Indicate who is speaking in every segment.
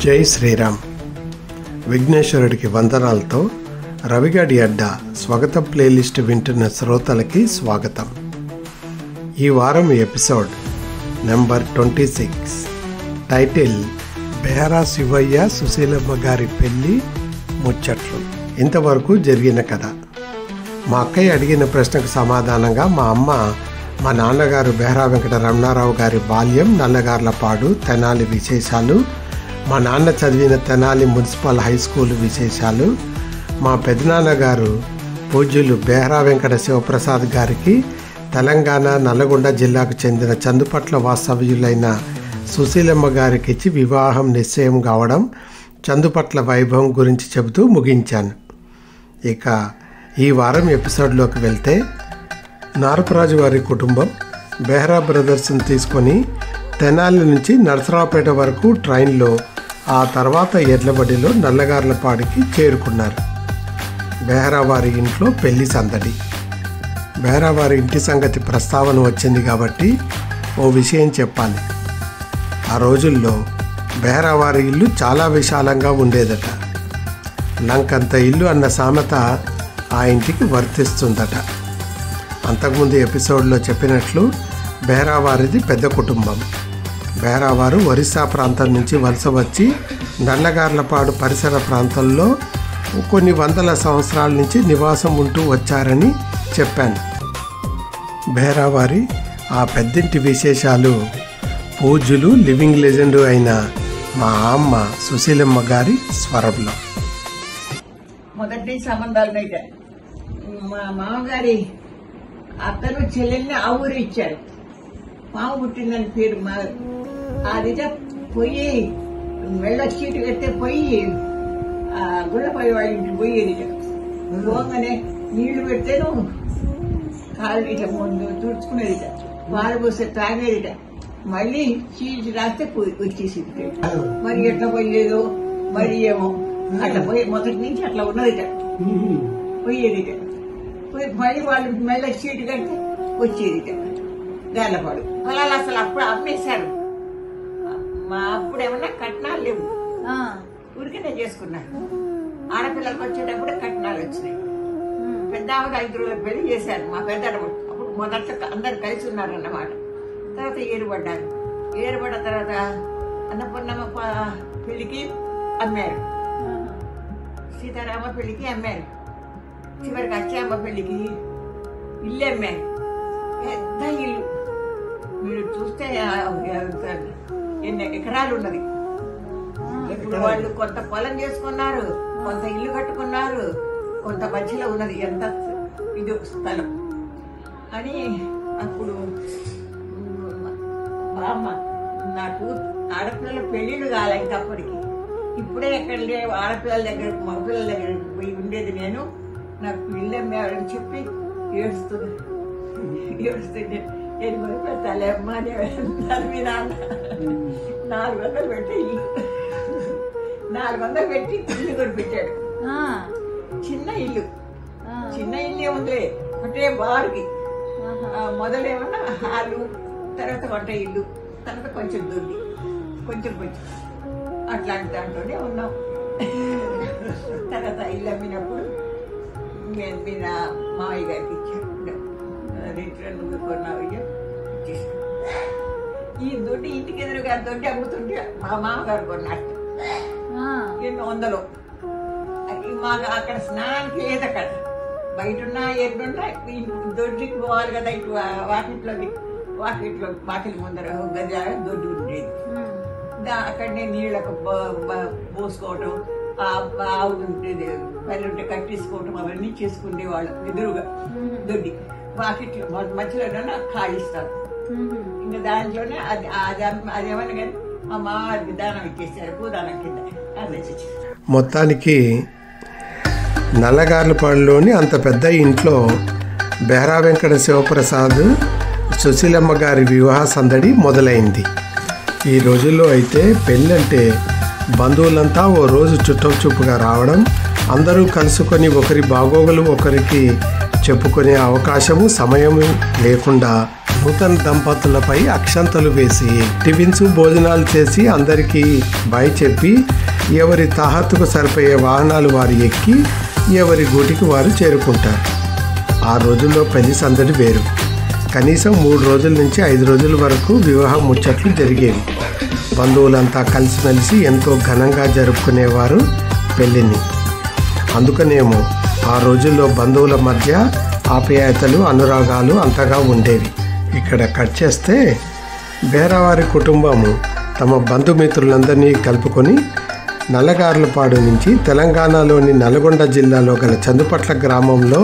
Speaker 1: జై శ్రీరామ్. విఘ్నేశ్వరుడికి వందనాలతో రవిగాడి అడ్డా స్వాగతం ప్లేలిస్ట్ వింటున్న శ్రోతలకి స్వాగతం. ఈ వారం episode number 26. Title Behara Shivayya Sushilamma గారి పెళ్లి ముచ్చట్లు. ఇంతవరకు జరిగిన కథ. మా అక్కయ్య అడిగిన ప్రశ్నకు సమాధానంగా మా అమ్మ మా నాన్నగారు బెహరా వెంకట రమణారావు గారి బాల్యం, నల్లగార్లపాడు, తెనాలి విశేషాలు, మా నాన్న చదివిన తెనాలి మున్సిపల్ హై స్కూల్ విశేషాలు, మా పెదనాన్నగారు పూజ్యులు బెహరా వెంకట శివప్రసాద్ గారికి తెలంగాణ నల్లగొండ జిల్లాకు చెందిన చందుపట్ల వాస్తవ్యులైన సుశీలమ్మ గారికి ఇచ్చి వివాహం నిశ్చయం కావడం, చందుపట్ల వైభవం గురించి చెబుతూ ముగించాను. ఇక ఈ వారం ఎపిసోడ్లోకి వెళ్తే, నారపరాజు వారి కుటుంబం బెహరా బ్రదర్స్ని తీసుకొని తెనాలి నుంచి నరసరావుపేట వరకు ట్రైన్లో, ఆ తర్వాత ఎడ్లబడిలో నల్లగార్లపాడికి చేరుకున్నారు. బెహరా వారి ఇంట్లో పెళ్లి సందడి. బెహరా వారి ఇంటి సంగతి ప్రస్తావన వచ్చింది కాబట్టి ఓ విషయం చెప్పాలి. ఆ రోజుల్లో బెహరా వారి ఇల్లు చాలా విశాలంగా ఉండేదట. లంకంత ఇల్లు అన్న సామెత ఆ ఇంటికి వర్తిస్తుందట. అంతకుముందు ఎపిసోడ్లో చెప్పినట్లు బెహరా వారిది పెద్ద కుటుంబం. బెహరా వారు ఒరిస్సా ప్రాంతం నుంచి వలస వచ్చి నల్లగార్లపాడు పరిసర ప్రాంతంలో కొన్ని వందల సంవత్సరాల నుంచి నివాసం ఉంటూ వచ్చారని చెప్పాను. బెహరా వారి ఆ పెద్దింటి విశేషాలు పూజ్యులు, లివింగ్ లెజెండ్ అయిన మా అమ్మ సుశీలమ్మ గారి స్వరంలో.
Speaker 2: మొదటి సంబంధాలు అయితే మా మామగారి అత్తను చెల్లెల్ని ఆ ఊరు ఇచ్చారు. పాము పుట్టిందని పేరు. మా అదిట పోయి మెళ్ళ చీటు కడితే పోయి గుళ్ళపై వాళ్ళ ఇంటికి పోయేది. పోగానే నీళ్లు పెడితేను కాళ్ళు ఇట ముందు తుడుచుకునేదిట, పాలు పోస్తే తాగేదిట, మళ్ళీ చీటి రాస్తే వచ్చేసింది. మరి ఎట్లా పోయేదో మరి ఏమో అట్లా పోయి మొదటి నుంచి అట్లా ఉన్నదిట. పోయేదిట, మళ్ళీ వాళ్ళు మెల్ల చీటు కడితే వచ్చేదిట. గార్లపాడు పొలాలు అసలు అప్పుడు అమ్మేశారు. మా అప్పుడు ఏమన్నా కట్నాలు లేవు, ఊరికినే చేసుకున్నారు. ఆడపిల్లలకు వచ్చేటప్పుడు కట్నాలు వచ్చినాయి. పెద్ద ఆవిడ 5 రోజులకు పెళ్లి చేశారు. మా పెద్ద అప్పుడు మొదట్లో అందరు కలిసి ఉన్నారన్నమాట. తర్వాత ఏరుపడ్డారు. ఏరుపడ్డ తర్వాత అన్నపూర్ణమ్మ పెళ్లికి అమ్మారు, సీతారామ పెళ్లికి అమ్మారు, చివరికి అచ్చమ్మ పెళ్లికి ఇల్లు అమ్మారు. పెద్ద ఇల్లు. మీరు చూస్తే ఎన్ని ఎకరాలు ఉన్నది. ఇప్పుడు వాళ్ళు కొంత పొలం చేసుకున్నారు, కొంత ఇల్లు కట్టుకున్నారు, కొంత మధ్యలో ఉన్నది ఎంత ఇది స్థలం అని. అప్పుడు బామ్మ నాకు ఆడపిల్లల పెళ్లిళ్ళు కాలేదు అప్పటికి. ఇప్పుడే ఎక్కడ లేవు ఆడపిల్లల దగ్గర, మగపిల్లల దగ్గర పోయి ఉండేది నేను. నాకు ఇల్లు అమ్మారని చెప్పి ఏడుస్తుండే. నేను కొనిపెట్టాలి అమ్మా మీ నాన్న 400 పెట్టి ఇల్లు 400 పెట్టి ఇల్లు కొనిపెట్టాడు. చిన్న ఇల్లు ఏముందిలే, ఒకటే బారుకి. మొదలేమన్నా హాలు, తర్వాత వంట ఇల్లు, తర్వాత కొంచెం దొడ్డి, కొంచెం అట్లాంటి దాంట్లోనే ఉన్నాం. తర్వాత ఇల్లు అమ్మినప్పుడు నేను మీ మామయ్య గారికి ఇచ్చాను. నువ్వు కొన్నావు ఇచ్చేసాను. ఈ దొడ్డి ఇంటికి ఎదురుగా దొడ్డి అమ్ముతుంటే మా మామగారు కొన్నాడు. 100. మాకు అక్కడ స్నానానికి లేదు. అక్కడ బయట ఉన్నా ఎన్నున్నా దొడ్డికి పోవాలి కదా. ఇటు వాకిలి ముందర గజ దొడ్డి ఉండేది. అక్కడనే నీళ్లకు పోసుకోవటం, ఆవులు ఉండేది, పల్లె ఉంటే కట్టేసుకోవటం అవన్నీ చేసుకునేవాళ్ళు. ఎదురుగా దొడ్డి వాకిట్లో మధ్యలోనే ఖాళిస్తారు. ఇంకా దాంట్లోనే అదేమన్నా కానీ మా మామగారికి దానం ఇచ్చేసారు, భూదానం కింద. అదే
Speaker 1: మొత్తానికి నల్లగార్లపాడులోని అంత పెద్ద ఇంట్లో బెహరా వెంకట శివప్రసాద్, సుశీలమ్మ గారి వివాహ సందడి మొదలైంది. ఈ రోజుల్లో అయితే పెళ్ళంటే బంధువులంతా ఓ రోజు చుట్టూగా రావడం, అందరూ కలుసుకొని ఒకరి బాగోగులు ఒకరికి చెప్పుకునే అవకాశము, సమయము లేకుండా నూతన దంపతులపై అక్షంతలు వేసి టిఫిన్స్ భోజనాలు చేసి అందరికీ బాయ్ చెప్పి ఎవరి తాహత్తుకు సరిపోయే వాహనాలు వారు ఎక్కి ఎవరి గూటికి వారు చేరుకుంటారు. ఆ రోజుల్లో పెళ్లి సందడి వేరు. కనీసం 3 రోజుల నుంచి 5 రోజుల వరకు వివాహ ముచ్చట్లు జరిగేవి. బంధువులంతా కలిసిమెలిసి ఎంతో ఘనంగా జరుపుకునేవారు పెళ్ళిని. అందుకనేమో ఆ రోజుల్లో బంధువుల మధ్య ఆప్యాయతలు అనురాగాలు అంతగా ఉండేవి. ఇక్కడ కట్ చేస్తే బేరావారి కుటుంబము తమ బంధుమిత్రులందరినీ కలుపుకొని నల్లగార్లపాడు నుంచి తెలంగాణలోని నల్గొండ జిల్లాలో గల చందుపట్ల గ్రామంలో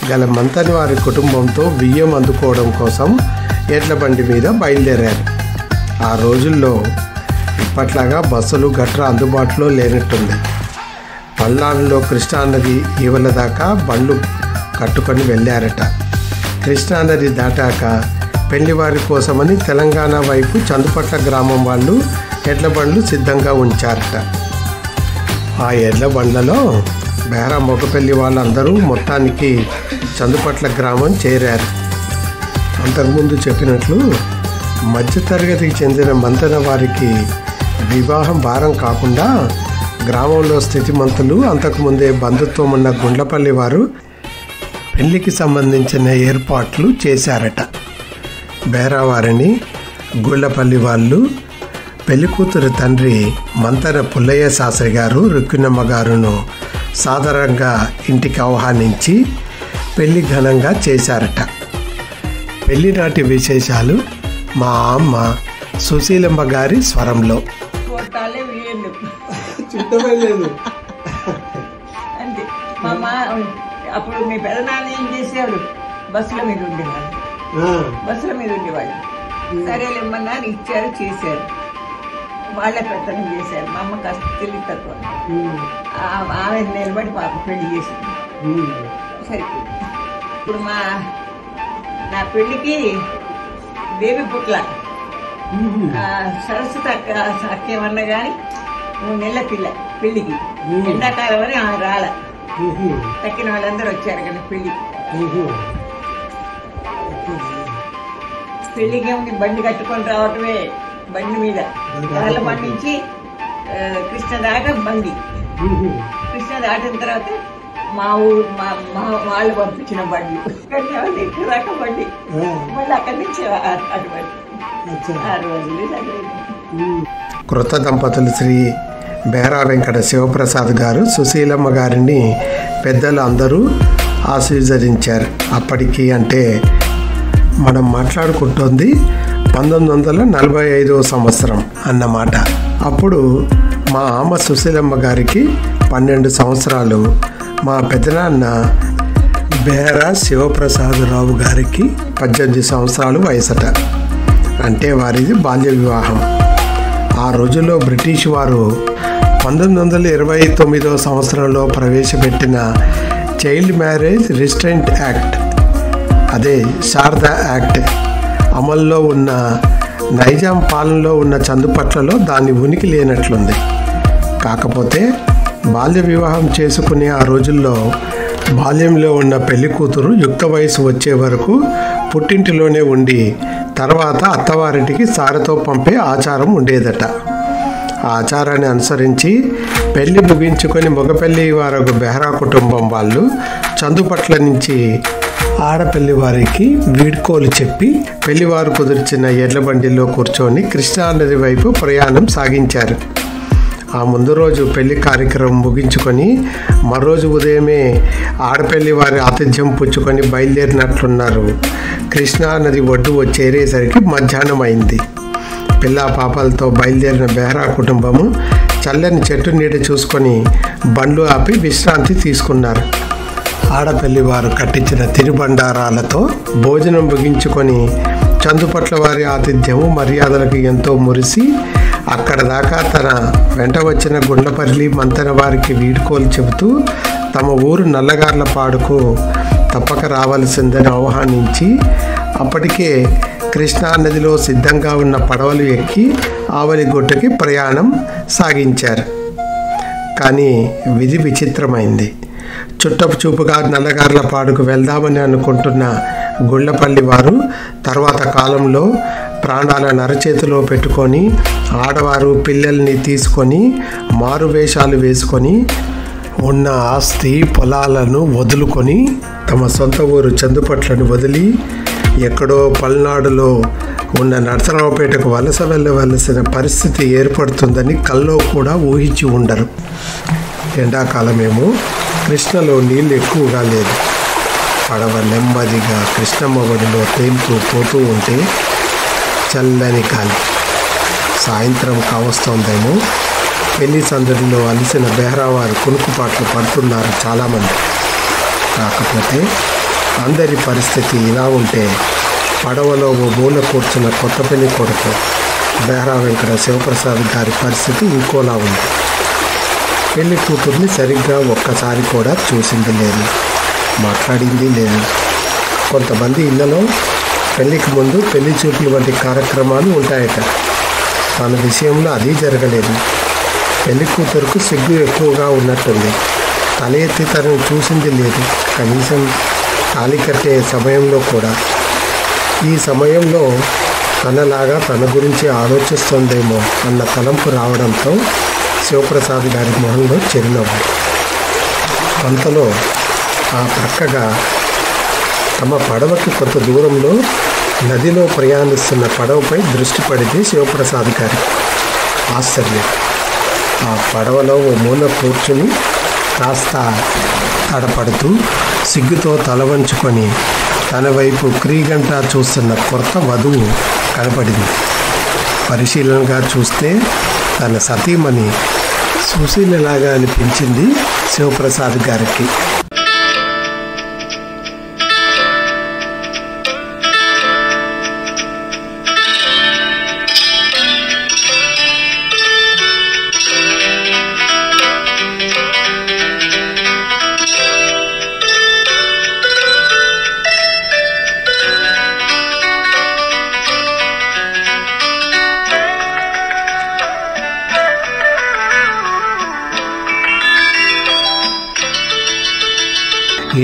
Speaker 1: గల మంతని వారి కుటుంబంతో బియ్యం అందుకోవడం కోసం ఎడ్ల బండి మీద బయలుదేరారు. ఆ రోజుల్లో ఇప్పట్లాగా బస్సులు గట్రా అందుబాటులో లేనట్టుంది. పల్నాడులో కృష్ణానది ఈవల దాకా బండ్లు కట్టుకొని వెళ్ళారట. కృష్ణానది దాటాక పెళ్లివారి కోసమని తెలంగాణ వైపు చందుపట్ల గ్రామం వాళ్ళు ఎడ్ల బండ్లు సిద్ధంగా ఉంచారట. ఆ ఎడ్ల బండ్లలో బేరా మొగపెళ్లి వాళ్ళందరూ మొత్తానికి చందుపట్ల గ్రామం చేరారు. అంతకుముందు చెప్పినట్లు మధ్యతరగతికి చెందిన మంతన వారికి వివాహం భారం కాకుండా గ్రామంలో స్థితిమంతులు అంతకుముందే బంధుత్వం ఉన్న గుండ్లపల్లి వారు పెళ్లికి సంబంధించిన ఏర్పాట్లు చేశారట. బేరావారిని గుళ్ళపల్లి వాళ్ళు పెళ్లికూతురు తండ్రి మంతన పుల్లయ్య శాస్త్రి గారు రుక్కినమ్మ గారును సాధారణంగా ఇంటికి ఆహ్వానించి పెళ్లి ఘనంగా చేశారట. పెళ్లి నాటి విశేషాలు మా అమ్మ సుశీలమ్మ గారి స్వరంలో.
Speaker 2: అంతే. అప్పుడు మీ పెదనాన్న ఏం చేసేవాడు, బస్సుల మీద ఉండేవాడు. సరేలేమన్నారు, ఇచ్చారు, చేశారు. వాళ్ళ పెత్తనం చేశారు. మా అమ్మ కాస్త తెలివి తక్కువ. ఆమె నిలబడి పాప పెళ్లి చేసింది. సరిపోయింది. ఇప్పుడు నా పెళ్లికి బేబీ పుట్ల సరస్వతి అక్కేమన్నా కానీ 3 నెలల పిల్ల పెళ్లికి. ఎండాకాలం అని ఆమె రాల. తక్కిన వాళ్ళందరూ వచ్చారు కానీ పెళ్లికి ఏముంది, బండి కట్టుకొని రావటమే. బండి మీద వాళ్ళ బండి నుంచి కృష్ణ దాకా బండి. కృష్ణ దాటిన తర్వాత మా ఊరు వాళ్ళు పంపించిన బండి. ఇక్కడ దాకా బండి, మళ్ళీ అక్కడి నుంచి అటువంటి. ఆ రోజులు
Speaker 1: కృత దంపతులు శ్రీ బేరా వెంకట శివప్రసాద్ గారు సుశీలమ్మ గారిని పెద్దలు అందరూ ఆశీర్వదించారు. అప్పటికి అంటే మనం మాట్లాడుకుంటోంది 1945వ సంవత్సరం అన్నమాట. అప్పుడు మా అమ్మ సుశీలమ్మ గారికి 12 సంవత్సరాలు, మా పెద్దనాన్న బేరా శివప్రసాదరావు గారికి 18 సంవత్సరాలు వయసట. అంటే వారిది బాల్య వివాహం. ఆ రోజుల్లో బ్రిటిష్ వారు 1929వ సంవత్సరంలో ప్రవేశపెట్టిన చైల్డ్ మ్యారేజ్ రిస్ట్రెయింట్ యాక్ట్, అదే శారదా యాక్ట్ అమల్లో ఉన్న నైజాం పాలనలో ఉన్న చందుపట్లలో దాని ఉనికి లేనట్లుంది. కాకపోతే బాల్య వివాహం చేసుకునే ఆ రోజుల్లో బాల్యంలో ఉన్న పెళ్లి కూతురు యుక్త వయసు వచ్చే వరకు పుట్టింటిలోనే ఉండి తర్వాత అత్తవారింటికి సారెతో పంపే ఆచారం ఉండేదట. ఆ ఆచారాన్ని అనుసరించి పెళ్లి ముగించుకొని మగపెళ్లి వారు బెహరా కుటుంబం వాళ్ళు చందుపట్ల నుంచి ఆడపెళ్లి వారికి వీడ్కోలు చెప్పి పెళ్లివారు కుదిర్చిన ఎడ్ల బండిలో కూర్చొని కృష్ణానది వైపు ప్రయాణం సాగించారు. ఆ ముందు రోజు పెళ్లి కార్యక్రమం ముగించుకొని మరోజు ఉదయమే ఆడపెళ్లి వారి ఆతిథ్యం పుచ్చుకొని బయలుదేరినట్లున్నారు. కృష్ణానది ఒడ్డు చేరేసరికి మధ్యాహ్నం అయింది. పిల్లా పాపాలతో బయలుదేరిన బెహరా కుటుంబము చల్లని చెట్టు నీడ చూసుకొని బండ్లు ఆపి విశ్రాంతి తీసుకున్నారు. ఆడపెళ్లి వారు కట్టించిన తిరుబండారాలతో భోజనం ముగించుకొని చందుపట్ల వారి ఆతిథ్యము మర్యాదలకు ఎంతో మురిసి అక్కడ దాకా తన వెంట వచ్చిన గుండ్లపల్లి మంతన వారికి వీడ్కోలు చెబుతూ తమ ఊరు నల్లగార్లపాడుకు తప్పక రావాల్సిందని ఆహ్వానించి అప్పటికే కృష్ణానదిలో సిద్ధంగా ఉన్న పడవలు ఎక్కి ఆవలిగుట్టకి ప్రయాణం సాగించారు. కానీ విధి విచిత్రమైంది. చుట్టపు చూపుగా నల్లగార్లపాడుకు వెళ్దామని అనుకుంటున్న గుళ్ళపల్లి వారు తర్వాత కాలంలో ప్రాణాలను అరచేతిలో పెట్టుకొని ఆడవారు పిల్లల్ని తీసుకొని మారువేషాలు వేసుకొని ఉన్న ఆస్తి పొలాలను వదులుకొని తమ సొంత ఊరు చందుపట్లను వదిలి ఎక్కడో పల్నాడులో ఉన్న నరసరావుపేటకు వలస వెళ్ళవలసిన పరిస్థితి ఏర్పడుతుందని కల్లో కూడా ఊహించి ఉండరు. ఎండాకాలమేమో కృష్ణలో నీళ్ళు ఎక్కువగా లేదు. పడవ నెమ్మదిగా కృష్ణమ్మ ఒడిలో తేలుతూ పోతూ ఉంటే చల్లని గాలి. సాయంత్రం కావస్తోందేమో. పెళ్లి సందడిలో అలిసిన బెహరావారు కునుకుపాట్లు పడుతున్నారు చాలామంది. కాకపోతే అందరి పరిస్థితి ఇలా ఉంటే పడవలో ఓ మూల కూర్చున్న కొత్త పెళ్లి కొడుకు బెహరా వెంకట శివప్రసాద్ గారి పరిస్థితి ఇంకోలా ఉంది. పెళ్లి కూతుర్ని సరిగ్గా ఒక్కసారి కూడా చూసింది లేదు, మాట్లాడింది లేదు. కొంతమంది ఇళ్లలో పెళ్లికి ముందు పెళ్లి చూపులు వంటి కార్యక్రమాలు ఉంటాయట. తన విషయంలో అది జరగలేదు. పెళ్లి కూతురుకు సిగ్గు ఎక్కువగా ఉన్నట్టుంది. తల ఎత్తి తనను చూసింది లేదు, కనీసం తాళి కట్టే సమయంలో కూడా. ఈ సమయంలో తనలాగా తన గురించి ఆలోచిస్తుందేమో అన్న తలంపు రావడంతో శివప్రసాద్ గారి మొహంలో చిరునవ్వు. అంతలో ఆ ప్రక్కగా తమ పడవకి కొంత దూరంలో నదిలో ప్రయాణిస్తున్న పడవపై దృష్టి పడింది శివప్రసాద్ గారికి. ఆశ్చర్యం. ఆ పడవలో ఓ మూల కూర్చుని కాస్త తడపడుతూ సిగ్గుతో తల వంచుకొని తన వైపు క్రీగంటా చూస్తున్న కొత్త వధువు కనపడింది. పరిశీలనగా చూస్తే తన సతీమణి సుశీలలాగా అనిపించింది శివప్రసాద్ గారికి.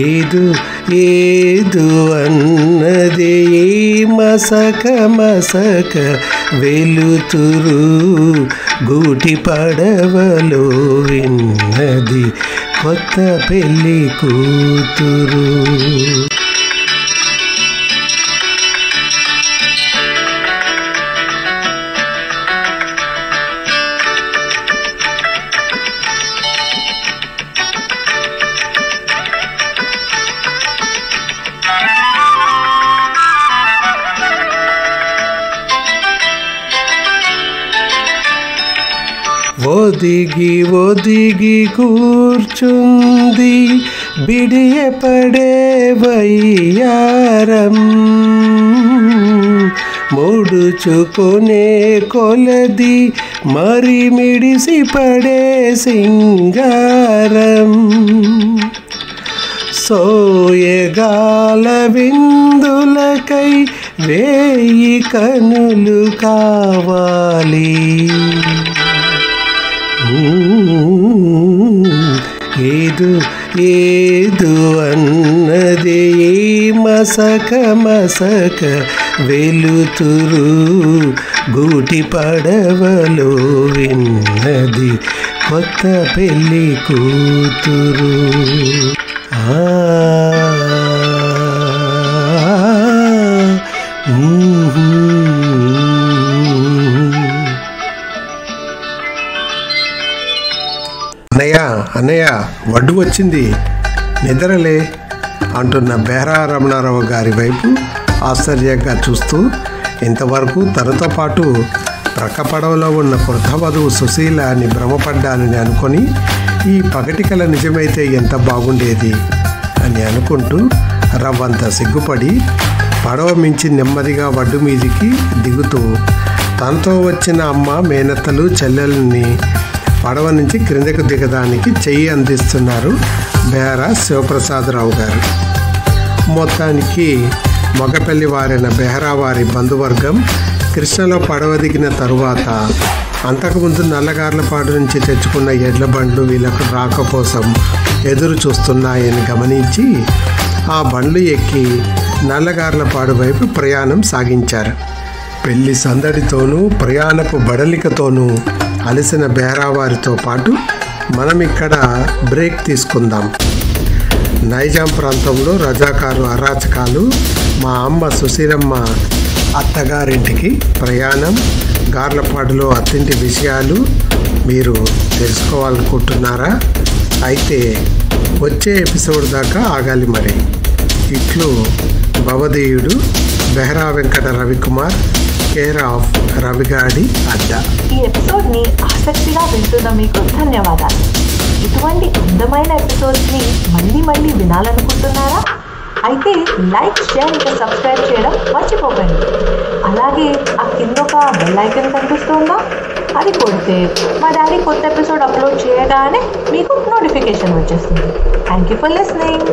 Speaker 1: ఏదు ఏదు అన్నది మసక మసక వెలుతురు గూటి పడవలో విన్నది కొత్త పెళ్లి కూతురు. ఒదిగి ఒదిగి కూర్చుంది బిడియపడే వయ్యారం, ముడుచుకునే కొలది మరి మిడిసి పడే సింగారం. సోయగాల విందులకై వేయి కనులు కావాలి. ఏదు ఏదు అన్నది మసక మసక వెలుతురు గూటి పడవలో విన్నది కొత్త పెళ్లి కూతురు. అన్నయ్య అన్నయ్య వడ్డు వచ్చింది, నిద్రలే అంటున్న బెహరా రమణారావు గారి వైపు ఆశ్చర్యంగా చూస్తూ ఇంతవరకు తనతో పాటు ప్రక్క పడవలో ఉన్న వృద్ధ వధువు సుశీల అని భ్రమపడ్డానని అనుకొని ఈ పగటికల నిజమైతే ఎంత బాగుండేది అని అనుకుంటూ రవ్వంత సిగ్గుపడి పడవ మించి నెమ్మదిగా వడ్డు మీదికి దిగుతూ తనతో వచ్చిన అమ్మ మేనత్తలు చెల్లెల్ని పడవ నుంచి క్రిందకు దిగడానికి చెయ్యి అందిస్తున్నారు బెహరా శివప్రసాదరావు గారు. మొత్తానికి మగపల్లి వారైన బెహరా వారి బంధువర్గం కృష్ణలో పడవ దిగిన తరువాత అంతకుముందు నల్లగార్లపాడు నుంచి తెచ్చుకున్న ఎడ్ల బండ్లు వీళ్ళకు రాక కోసం ఎదురు చూస్తున్నాయని గమనించి ఆ బండ్లు ఎక్కి నల్లగార్లపాడు వైపు ప్రయాణం సాగించారు. పెళ్లి సందడితోనూ ప్రయాణపు బడలికతోనూ అలసిన బేరావారితో పాటు మనం ఇక్కడ బ్రేక్ తీసుకుందాం. నైజాం ప్రాంతంలో రజాకారు అరాచకాలు, మా అమ్మ సుశీలమ్మ అత్తగారింటికి ప్రయాణం, గార్లపాడులో అత్తింటి విషయాలు మీరు తెలుసుకోవాలనుకుంటున్నారా? అయితే వచ్చే ఎపిసోడ్ దాకా ఆగాలి. మరి ఇట్లు భవదీయుడు బెహరా వెంకట రవికుమార్, కేర్ ఆఫ్ రవిగాడి అడ్డా.
Speaker 3: ఈ ఎపిసోడ్ని ఆసక్తిగా వింటున్న మీకు ధన్యవాదాలు. ఇటువంటి అందమైన ఎపిసోడ్స్ని మళ్ళీ మళ్ళీ వినాలనుకుంటున్నారా? అయితే లైక్, షేర్ ఇంకా సబ్స్క్రైబ్ చేయడం మర్చిపోకండి. అలాగే ఆ కింద ఒక బెల్ ఐకాన్ కనిపిస్తుందా? అది కొడితే మా డాడీ కొత్త ఎపిసోడ్ అప్లోడ్ చేయగానే మీకు నోటిఫికేషన్ వచ్చేస్తుంది. Thank you for listening.